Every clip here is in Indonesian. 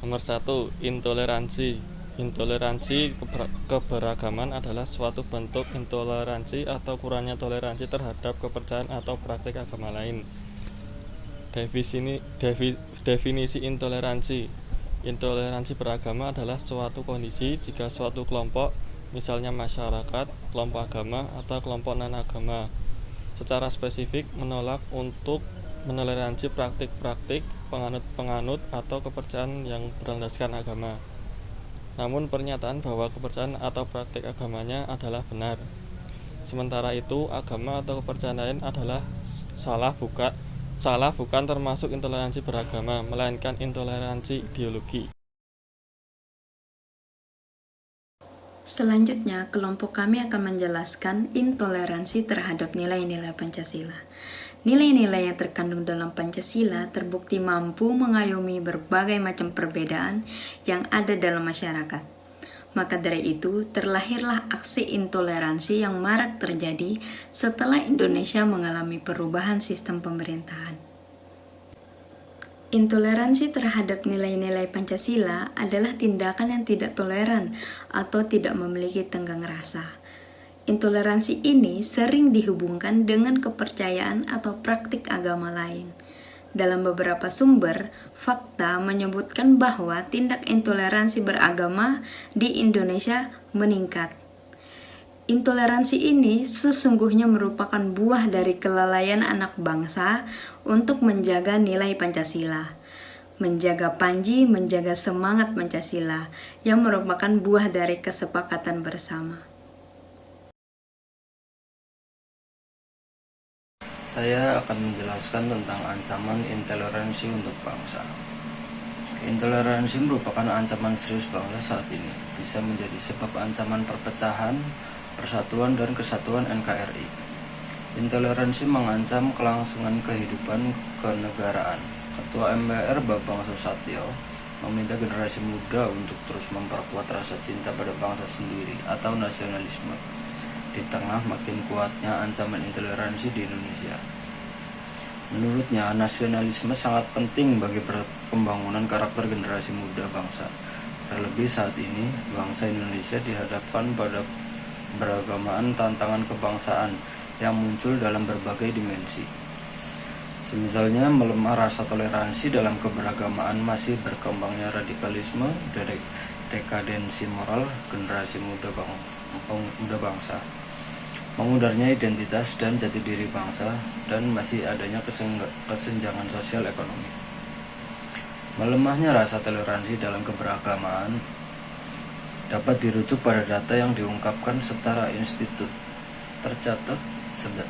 Nomor satu, intoleransi. Intoleransi keberagaman adalah suatu bentuk intoleransi atau kurangnya toleransi terhadap kepercayaan atau praktik agama lain. Definisi intoleransi. Intoleransi beragama adalah suatu kondisi jika suatu kelompok, misalnya masyarakat, kelompok agama, atau kelompok non-agama, secara spesifik menolak untuk mentoleransi praktik-praktik penganut-penganut atau kepercayaan yang berlandaskan agama. Namun pernyataan bahwa kepercayaan atau praktik agamanya adalah benar. Sementara itu, agama atau kepercayaan lain adalah salah bukan termasuk intoleransi beragama, melainkan intoleransi ideologi. Selanjutnya, kelompok kami akan menjelaskan intoleransi terhadap nilai-nilai Pancasila. Nilai-nilai yang terkandung dalam Pancasila terbukti mampu mengayomi berbagai macam perbedaan yang ada dalam masyarakat. Maka dari itu, terlahirlah aksi intoleransi yang marak terjadi setelah Indonesia mengalami perubahan sistem pemerintahan. Intoleransi terhadap nilai-nilai Pancasila adalah tindakan yang tidak toleran atau tidak memiliki tenggang rasa. Intoleransi ini sering dihubungkan dengan kepercayaan atau praktik agama lain. Dalam beberapa sumber, fakta menyebutkan bahwa tindak intoleransi beragama di Indonesia meningkat. Intoleransi ini sesungguhnya merupakan buah dari kelalaian anak bangsa untuk menjaga nilai Pancasila. Menjaga Panji, menjaga semangat Pancasila yang merupakan buah dari kesepakatan bersama. Saya akan menjelaskan tentang ancaman intoleransi untuk bangsa. Intoleransi merupakan ancaman serius bangsa saat ini, bisa menjadi sebab ancaman perpecahan, persatuan dan kesatuan NKRI. Intoleransi mengancam kelangsungan kehidupan kenegaraan. Ketua MPR Bambang Susatyo meminta generasi muda untuk terus memperkuat rasa cinta pada bangsa sendiri atau nasionalisme di tengah makin kuatnya ancaman intoleransi di Indonesia. Menurutnya, nasionalisme sangat penting bagi pembangunan karakter generasi muda bangsa. Terlebih saat ini, bangsa Indonesia dihadapkan pada beragamaan tantangan kebangsaan yang muncul dalam berbagai dimensi. Misalnya melemah rasa toleransi dalam keberagamaan, masih berkembangnya radikalisme, dekadensi moral generasi muda bangsa, mengudarnya identitas dan jati diri bangsa, dan masih adanya kesenjangan sosial ekonomi. Melemahnya rasa toleransi dalam keberagamaan dapat dirujuk pada data yang diungkapkan setara institut. Tercatat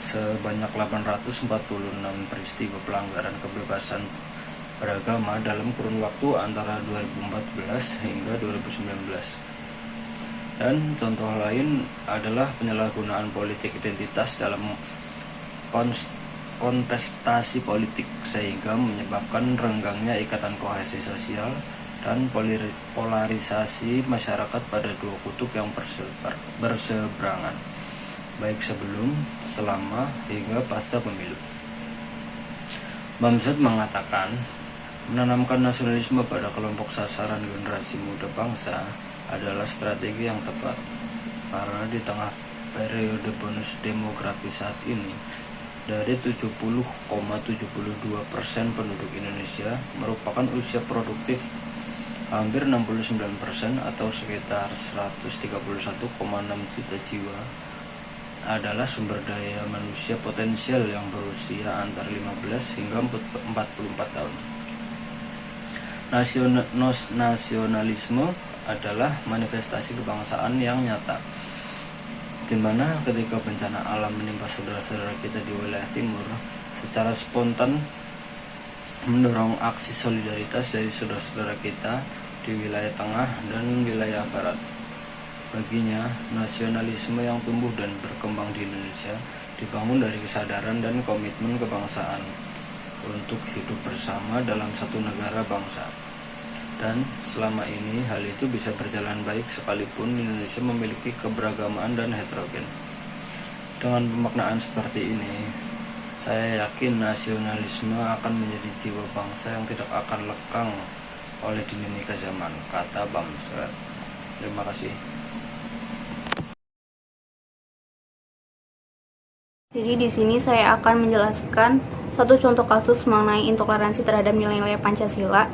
sebanyak 846 peristiwa pelanggaran kebebasan beragama dalam kurun waktu antara 2014 hingga 2019. Dan contoh lain adalah penyalahgunaan politik identitas dalam kontestasi politik, sehingga menyebabkan renggangnya ikatan kohesi sosial dan polarisasi masyarakat pada dua kutub yang berseberangan, baik sebelum, selama, hingga pasca pemilu. Bamsud mengatakan, menanamkan nasionalisme pada kelompok sasaran generasi muda bangsa adalah strategi yang tepat, karena di tengah periode bonus demografi saat ini, dari 70,72% penduduk Indonesia merupakan usia produktif. Hampir 69% atau sekitar 131,6 juta jiwa adalah sumber daya manusia potensial yang berusia antara 15 hingga 44 tahun. Nasionalisme adalah manifestasi kebangsaan yang nyata, di mana ketika bencana alam menimpa saudara-saudara kita di wilayah timur, secara spontan mendorong aksi solidaritas dari saudara-saudara kita di wilayah tengah dan wilayah barat. Baginya, nasionalisme yang tumbuh dan berkembang di Indonesia dibangun dari kesadaran dan komitmen kebangsaan untuk hidup bersama dalam satu negara bangsa. Dan selama ini hal itu bisa berjalan baik sekalipun Indonesia memiliki keberagamaan dan heterogen. Dengan pemaknaan seperti ini, saya yakin nasionalisme akan menjadi jiwa bangsa yang tidak akan lekang oleh dinamika zaman, kata Bamsud. Terima kasih. Jadi di sini saya akan menjelaskan satu contoh kasus mengenai intoleransi terhadap nilai-nilai Pancasila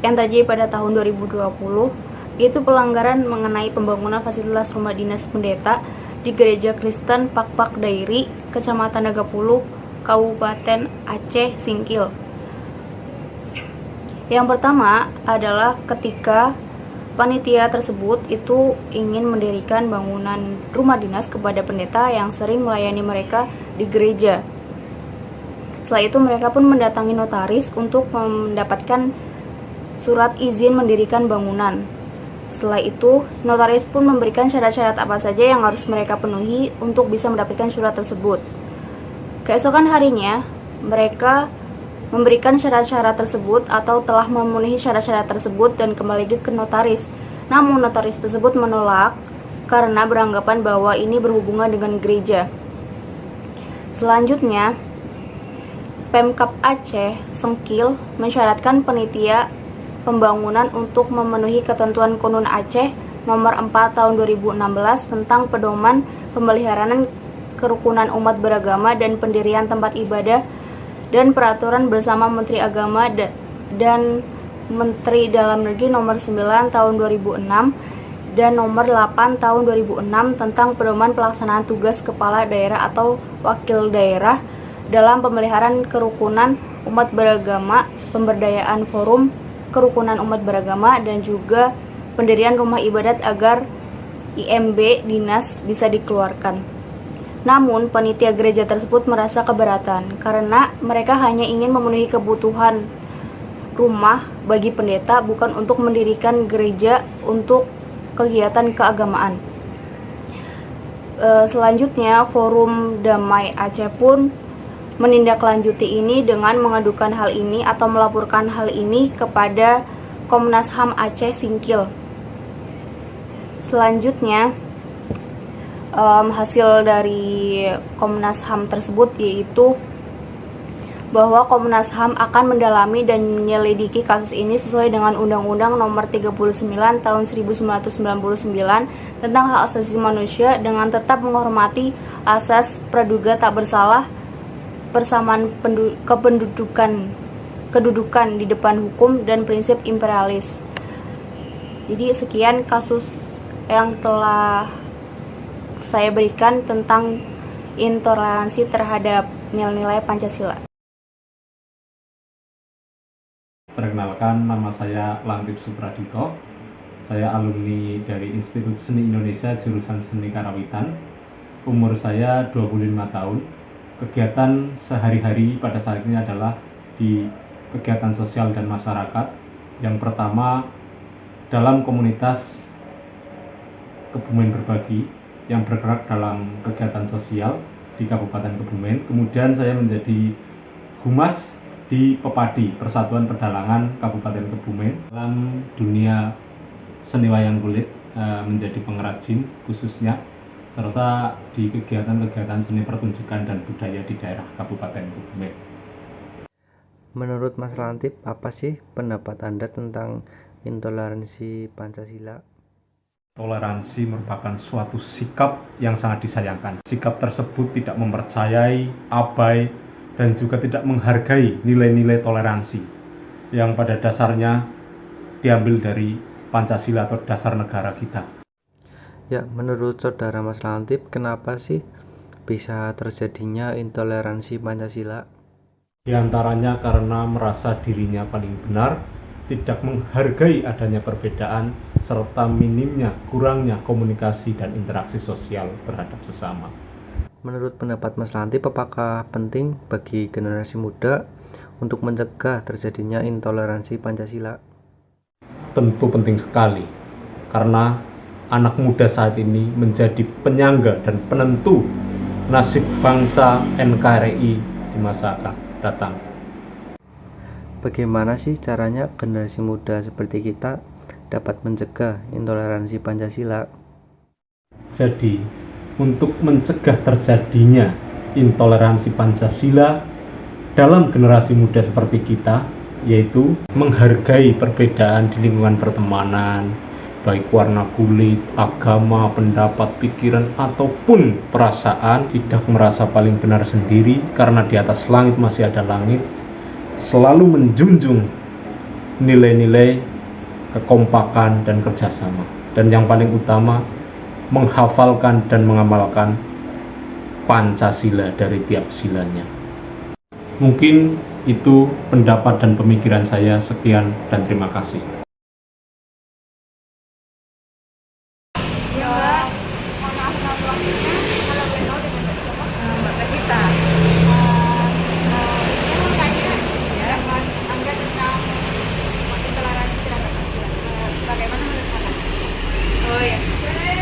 yang terjadi pada tahun 2020, yaitu pelanggaran mengenai pembangunan fasilitas rumah dinas pendeta di Gereja Kristen Pak Dairi, Kecamatan Nagapulu, Kabupaten Aceh Singkil. Yang pertama adalah ketika panitia tersebut itu ingin mendirikan bangunan rumah dinas kepada pendeta yang sering melayani mereka di gereja. Setelah itu mereka pun mendatangi notaris untuk mendapatkan surat izin mendirikan bangunan. Setelah itu, notaris pun memberikan syarat-syarat apa saja yang harus mereka penuhi untuk bisa mendapatkan surat tersebut. Keesokan harinya, mereka memberikan syarat-syarat tersebut atau telah memenuhi syarat-syarat tersebut dan kembali ke notaris. Namun notaris tersebut menolak karena beranggapan bahwa ini berhubungan dengan gereja. Selanjutnya, Pemkab Aceh Singkil mensyaratkan panitia pembangunan untuk memenuhi ketentuan Konun Aceh nomor 4 tahun 2016 tentang pedoman pemeliharaan kerukunan umat beragama dan pendirian tempat ibadah dan peraturan bersama Menteri Agama dan Menteri Dalam Negeri nomor 9 tahun 2006 dan nomor 8 tahun 2006 tentang pedoman pelaksanaan tugas kepala daerah atau wakil daerah dalam pemeliharaan kerukunan umat beragama, pemberdayaan forum kerukunan umat beragama, dan juga pendirian rumah ibadat agar IMB dinas bisa dikeluarkan. Namun, panitia gereja tersebut merasa keberatan karena mereka hanya ingin memenuhi kebutuhan rumah bagi pendeta, bukan untuk mendirikan gereja untuk kegiatan keagamaan. Selanjutnya, Forum Damai Aceh pun menindaklanjuti ini dengan mengadukan hal ini atau melaporkan hal ini kepada Komnas HAM Aceh Singkil. Selanjutnya, hasil dari Komnas HAM tersebut yaitu bahwa Komnas HAM akan mendalami dan menyelidiki kasus ini sesuai dengan Undang-Undang Nomor 39 Tahun 1999 tentang hak asasi manusia, dengan tetap menghormati asas praduga tak bersalah, persamaan kedudukan di depan hukum, dan prinsip imperialis. Jadi sekian kasus yang telah saya berikan tentang intoleransi terhadap nilai-nilai Pancasila. Perkenalkan, nama saya Langtip Supradito. Saya alumni dari Institut Seni Indonesia jurusan Seni Karawitan. Umur saya 25 tahun. Kegiatan sehari-hari pada saat ini adalah di kegiatan sosial dan masyarakat. Yang pertama, dalam komunitas Kebumen Berbagi yang bergerak dalam kegiatan sosial di Kabupaten Kebumen. Kemudian saya menjadi humas di Pepadi, Persatuan Pedalangan Kabupaten Kebumen. Dalam dunia seni wayang kulit, menjadi pengrajin khususnya, serta di kegiatan-kegiatan seni pertunjukan dan budaya di daerah Kabupaten Kebumen. Menurut Mas Lantip, apa sih pendapat Anda tentang intoleransi Pancasila? Toleransi merupakan suatu sikap yang sangat disayangkan. Sikap tersebut tidak mempercayai, abai, dan juga tidak menghargai nilai-nilai toleransi yang pada dasarnya diambil dari Pancasila atau dasar negara kita. Ya, menurut saudara Mas Lantip, kenapa sih bisa terjadinya intoleransi Pancasila? Di antaranya karena merasa dirinya paling benar, tidak menghargai adanya perbedaan, serta minimnya, kurangnya komunikasi dan interaksi sosial terhadap sesama. Menurut pendapat Mas Lantip, apakah penting bagi generasi muda untuk mencegah terjadinya intoleransi Pancasila? Tentu penting sekali, karena anak muda saat ini menjadi penyangga dan penentu nasib bangsa NKRI di masa akan datang. Bagaimana sih caranya generasi muda seperti kita dapat mencegah intoleransi Pancasila? Jadi, untuk mencegah terjadinya intoleransi Pancasila dalam generasi muda seperti kita, yaitu menghargai perbedaan di lingkungan pertemanan, baik warna kulit, agama, pendapat, pikiran, ataupun perasaan. Tidak merasa paling benar sendiri karena di atas langit masih ada langit. Selalu menjunjung nilai-nilai kekompakan dan kerjasama. Dan yang paling utama, menghafalkan dan mengamalkan Pancasila dari tiap silanya. Mungkin itu pendapat dan pemikiran saya. Sekian dan terima kasih.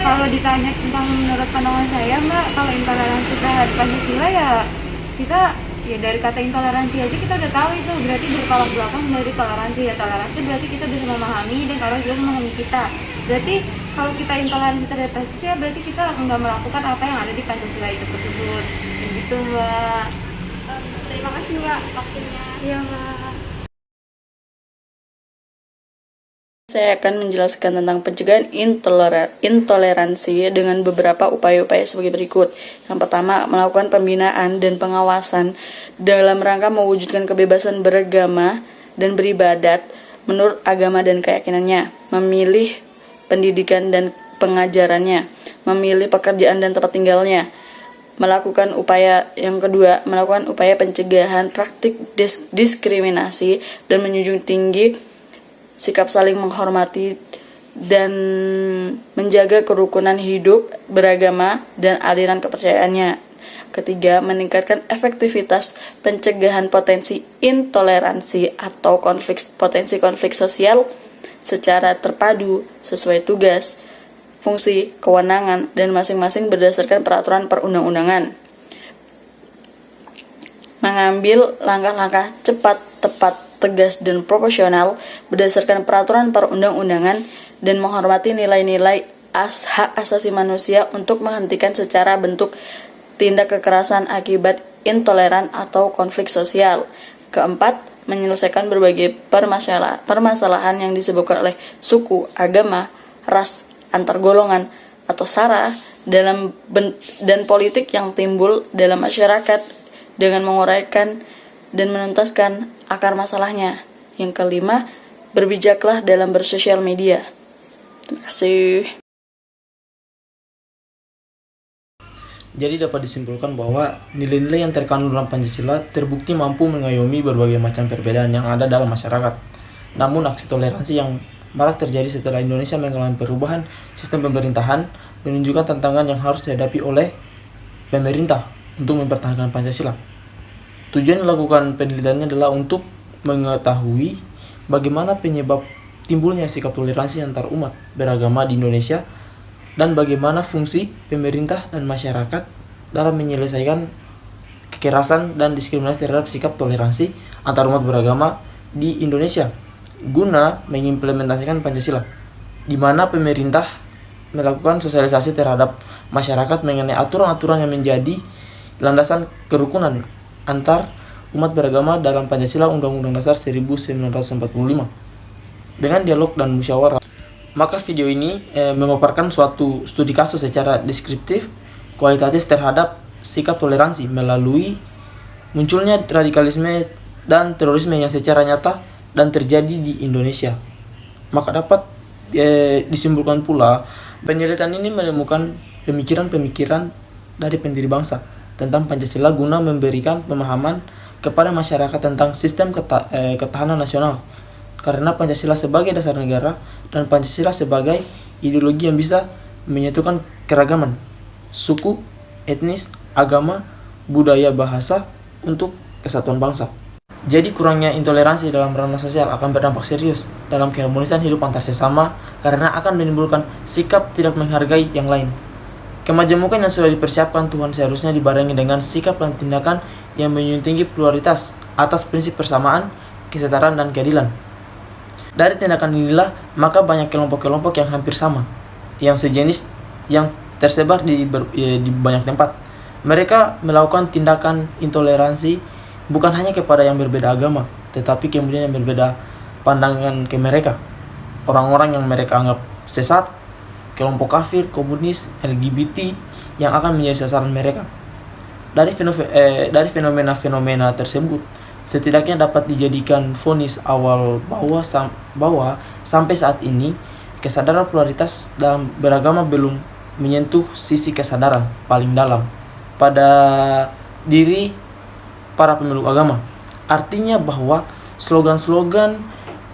Kalau ditanya tentang menurut pandangan saya, Mbak, kalau intoleransi terhadap Pancasila ya kita ya dari kata intoleransi aja kita udah tahu itu berarti bertolak belakang dari toleransi. Ya toleransi berarti kita bisa memahami dan kalau juga memahami kita. Berarti kalau kita intoleransi terhadap Pancasila berarti kita nggak melakukan apa yang ada di Pancasila itu tersebut. Begitu, Mbak. Terima kasih, Mbak, waktunya. Iya, Mbak. Saya akan menjelaskan tentang pencegahan intoleransi dengan beberapa upaya-upaya sebagai berikut. Yang pertama, melakukan pembinaan dan pengawasan dalam rangka mewujudkan kebebasan beragama dan beribadat menurut agama dan keyakinannya, memilih pendidikan dan pengajarannya, memilih pekerjaan dan tempat tinggalnya. Melakukan upaya yang kedua, melakukan upaya pencegahan praktik diskriminasi dan menjunjung tinggi sikap saling menghormati dan menjaga kerukunan hidup beragama dan aliran kepercayaannya. Ketiga, meningkatkan efektivitas pencegahan potensi intoleransi atau potensi konflik sosial secara terpadu sesuai tugas, fungsi, kewenangan, dan masing-masing berdasarkan peraturan perundang-undangan. Mengambil langkah-langkah cepat, tepat, tegas, dan proporsional berdasarkan peraturan perundang-undangan dan menghormati nilai-nilai hak asasi manusia untuk menghentikan secara bentuk tindak kekerasan akibat intoleran atau konflik sosial. Keempat, menyelesaikan berbagai permasalahan yang disebabkan oleh suku, agama, ras, antar golongan, atau sara dan politik yang timbul dalam masyarakat dengan menguraikan dan menuntaskan akar masalahnya. Yang kelima, berbijaklah dalam bersosial media. Terima kasih. Jadi dapat disimpulkan bahwa nilai-nilai yang terkandung dalam Pancasila terbukti mampu mengayomi berbagai macam perbedaan yang ada dalam masyarakat. Namun aksi toleransi yang marak terjadi setelah Indonesia mengalami perubahan sistem pemerintahan menunjukkan tantangan yang harus dihadapi oleh pemerintah untuk mempertahankan Pancasila. Tujuan melakukan penelitiannya adalah untuk mengetahui bagaimana penyebab timbulnya sikap toleransi antar umat beragama di Indonesia dan bagaimana fungsi pemerintah dan masyarakat dalam menyelesaikan kekerasan dan diskriminasi terhadap sikap toleransi antar umat beragama di Indonesia guna mengimplementasikan Pancasila, di mana pemerintah melakukan sosialisasi terhadap masyarakat mengenai aturan-aturan yang menjadi landasan kerukunan antar umat beragama dalam Pancasila Undang-Undang Dasar 1945 dengan dialog dan musyawarah. Maka video ini memaparkan suatu studi kasus secara deskriptif kualitatif terhadap sikap toleransi melalui munculnya radikalisme dan terorisme yang secara nyata dan terjadi di Indonesia. Maka dapat disimpulkan pula penelitian ini menemukan pemikiran-pemikiran dari pendiri bangsa tentang Pancasila guna memberikan pemahaman kepada masyarakat tentang sistem ketahanan nasional, karena Pancasila sebagai dasar negara dan Pancasila sebagai ideologi yang bisa menyatukan keragaman suku, etnis, agama, budaya, bahasa untuk kesatuan bangsa. Jadi kurangnya intoleransi dalam ranah sosial akan berdampak serius dalam keharmonisan hidup antar sesama karena akan menimbulkan sikap tidak menghargai yang lain. Kemajemukan yang sudah dipersiapkan Tuhan seharusnya dibarengi dengan sikap dan tindakan yang menjunjung tinggi pluralitas atas prinsip persamaan, kesetaraan, dan keadilan. Dari tindakan inilah maka banyak kelompok-kelompok yang hampir sama, yang sejenis, yang tersebar di banyak tempat. Mereka melakukan tindakan intoleransi bukan hanya kepada yang berbeda agama, tetapi kemudian yang berbeda pandangan ke mereka. Orang-orang yang mereka anggap sesat, kelompok kafir, komunis, LGBT yang akan menjadi sasaran mereka. Dari fenomena-fenomena tersebut, setidaknya dapat dijadikan vonis awal bahwa sampai saat ini kesadaran pluralitas dalam beragama belum menyentuh sisi kesadaran paling dalam pada diri para pemeluk agama. Artinya bahwa slogan-slogan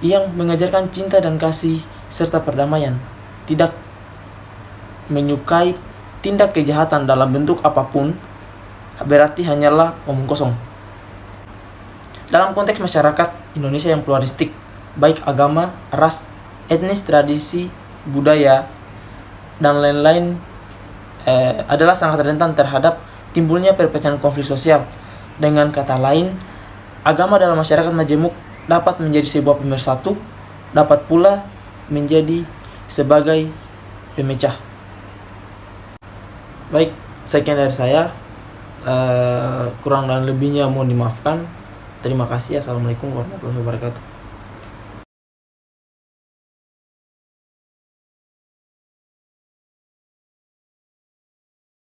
yang mengajarkan cinta dan kasih serta perdamaian tidak menyukai tindak kejahatan dalam bentuk apapun berarti hanyalah omong kosong. Dalam konteks masyarakat Indonesia yang pluralistik, baik agama, ras, etnis, tradisi, budaya, dan lain-lain adalah sangat rentan terhadap timbulnya perpecahan konflik sosial. Dengan kata lain, agama dalam masyarakat majemuk dapat menjadi sebuah pemersatu, dapat pula menjadi sebagai pemecah. Baik, sekian dari saya. Kurang dan lebihnya mohon dimaafkan. Terima kasih. Assalamualaikum warahmatullahi wabarakatuh.